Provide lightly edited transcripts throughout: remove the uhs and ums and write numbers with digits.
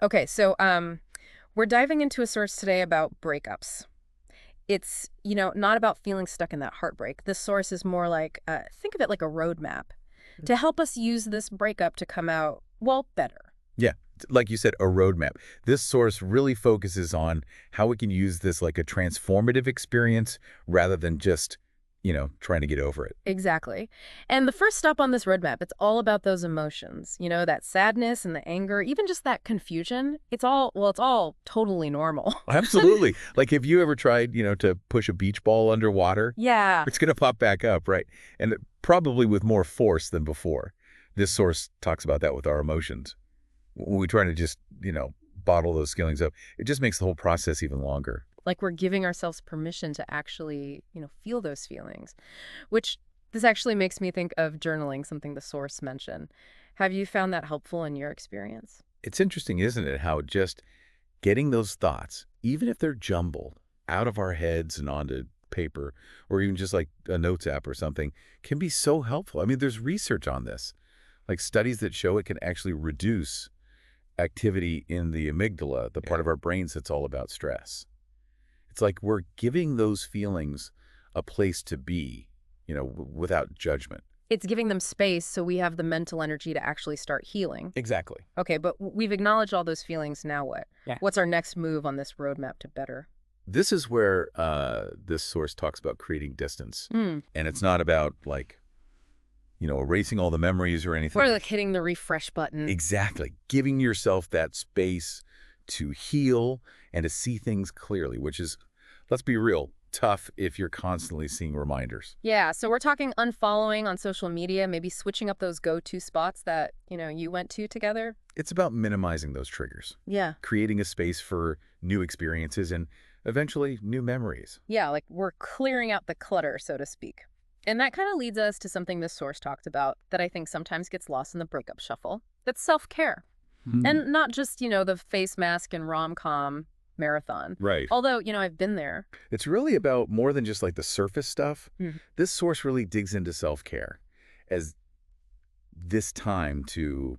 Okay, so we're diving into a source today about breakups. It's, not about feeling stuck in that heartbreak. This source is more like, think of it like a roadmap to help us use this breakup to come out, well, better. Yeah, like you said, a roadmap. This source really focuses on how we can use this like a transformative experience rather than just, trying to get over it. Exactly. And the first stop on this roadmap, it's all about those emotions, that sadness and the anger, even just that confusion. It's all totally normal. Absolutely. Like, have you ever tried, to push a beach ball underwater? Yeah. It's going to pop back up, right? And probably with more force than before. This source talks about that with our emotions. When we try to just, bottle those feelings up, it just makes the whole process even longer. Like we're giving ourselves permission to actually, feel those feelings, which this actually makes me think of journaling, something the source mentioned. Have you found that helpful in your experience? It's interesting, isn't it, how just getting those thoughts, even if they're jumbled, out of our heads and onto paper, or even just like a notes app or something, can be so helpful. I mean, there's research on this, like studies that show it can actually reduce activity in the amygdala, the part of our brains that's all about stress. It's like we're giving those feelings a place to be, without judgment. It's giving them space so we have the mental energy to actually start healing. Exactly. Okay, but we've acknowledged all those feelings. Now what? Yeah. What's our next move on this roadmap to better? This is where this source talks about creating distance. Mm. And it's not about like, erasing all the memories or anything. Or like hitting the refresh button. Exactly. Giving yourself that space to heal and to see things clearly, which is, let's be real, tough if you're constantly seeing reminders. Yeah, so we're talking unfollowing on social media, maybe switching up those go-to spots that, you went to together. It's about minimizing those triggers, Yeah. creating a space for new experiences and eventually new memories. Yeah, like we're clearing out the clutter, so to speak. And that kind of leads us to something this source talked about that I think sometimes gets lost in the breakup shuffle. That's self-care. And not just, the face mask and rom-com marathon. Right. Although, I've been there. It's really about more than just like the surface stuff. Mhm. This source really digs into self-care as this time to,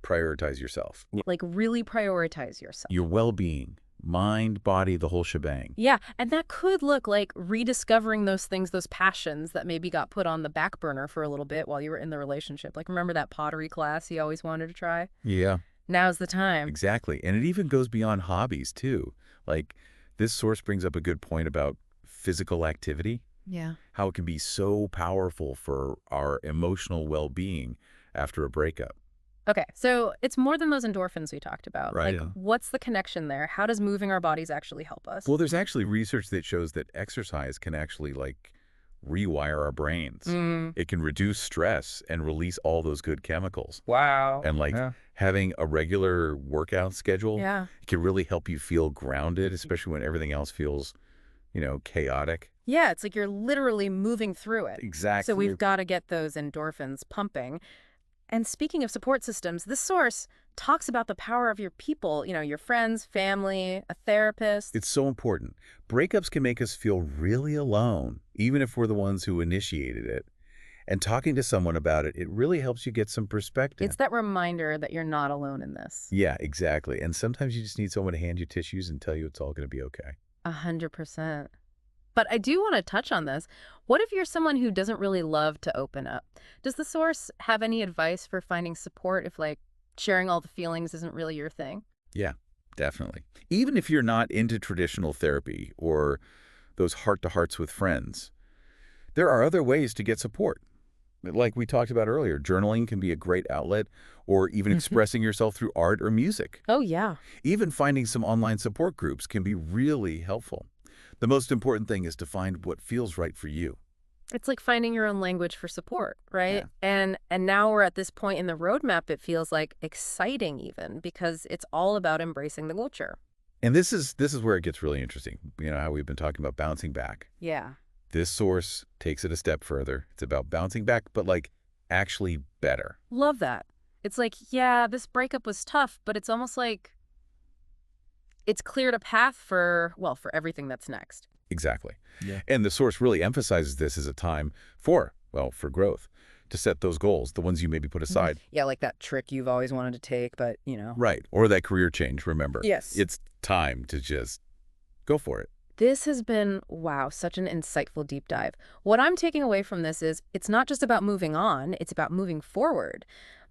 prioritize yourself, Like really prioritize yourself. your well-being, mind, body, the whole shebang. Yeah, and that could look like rediscovering those things, those passions that maybe got put on the back burner for a little bit while you were in the relationship. Like, remember that pottery class you always wanted to try? Yeah, Now's the time. exactly. And it even goes beyond hobbies too. Like this source brings up a good point about physical activity, Yeah. how it can be so powerful for our emotional well-being after a breakup. Okay, so it's more than those endorphins we talked about. Right, Like, yeah. what's the connection there? How does moving our bodies actually help us? Well, there's actually research that shows that exercise can actually like rewire our brains. Mm. It can reduce stress and release all those good chemicals. Wow. And like Yeah. having a regular workout schedule Yeah. can really help you feel grounded, especially when everything else feels, chaotic. Yeah, it's like you're literally moving through it. Exactly. So we've got to get those endorphins pumping. And speaking of support systems, this source talks about the power of your people, your friends, family, a therapist. It's so important. Breakups can make us feel really alone, even if we're the ones who initiated it. And talking to someone about it, it really helps you get some perspective. It's that reminder that you're not alone in this. Yeah, exactly. And sometimes you just need someone to hand you tissues and tell you it's all going to be okay. 100%. But I do want to touch on this. What if you're someone who doesn't really love to open up? Does the source have any advice for finding support if, like, sharing all the feelings isn't really your thing? Yeah, definitely. Even if you're not into traditional therapy or those heart-to-hearts with friends, there are other ways to get support. Like we talked about earlier, journaling can be a great outlet, or even expressing yourself through art or music. Oh, yeah. Even finding some online support groups can be really helpful. The most important thing is to find what feels right for you. It's like finding your own language for support, right? Yeah. And now we're at this point in the roadmap, it feels like exciting even, because it's all about embracing the culture. And this is where it gets really interesting. How we've been talking about bouncing back. Yeah. This source takes it a step further. It's about bouncing back, but like actually better. Love that. It's like, yeah, this breakup was tough, but it's almost like it's cleared a path for everything that's next. Exactly. Yeah. And the source really emphasizes this as a time for growth, to set those goals, the ones you maybe put Mhm. aside. Yeah, like that trick you've always wanted to take, but, Right. Or that career change, remember. Yes. It's time to just go for it. This has been, wow, such an insightful deep dive. What I'm taking away from this is it's not just about moving on, it's about moving forward,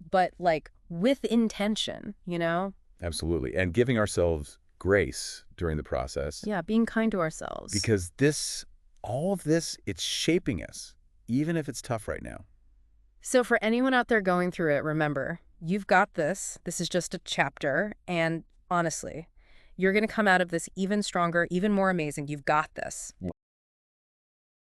but like with intention, you know? Absolutely. And giving ourselves grace during the process, Yeah, being kind to ourselves. because all of this, it's shaping us, even if it's tough right now. So for anyone out there going through it, remember, you've got this. This is just a chapter. And honestly, you're going to come out of this even stronger, even more amazing. You've got this.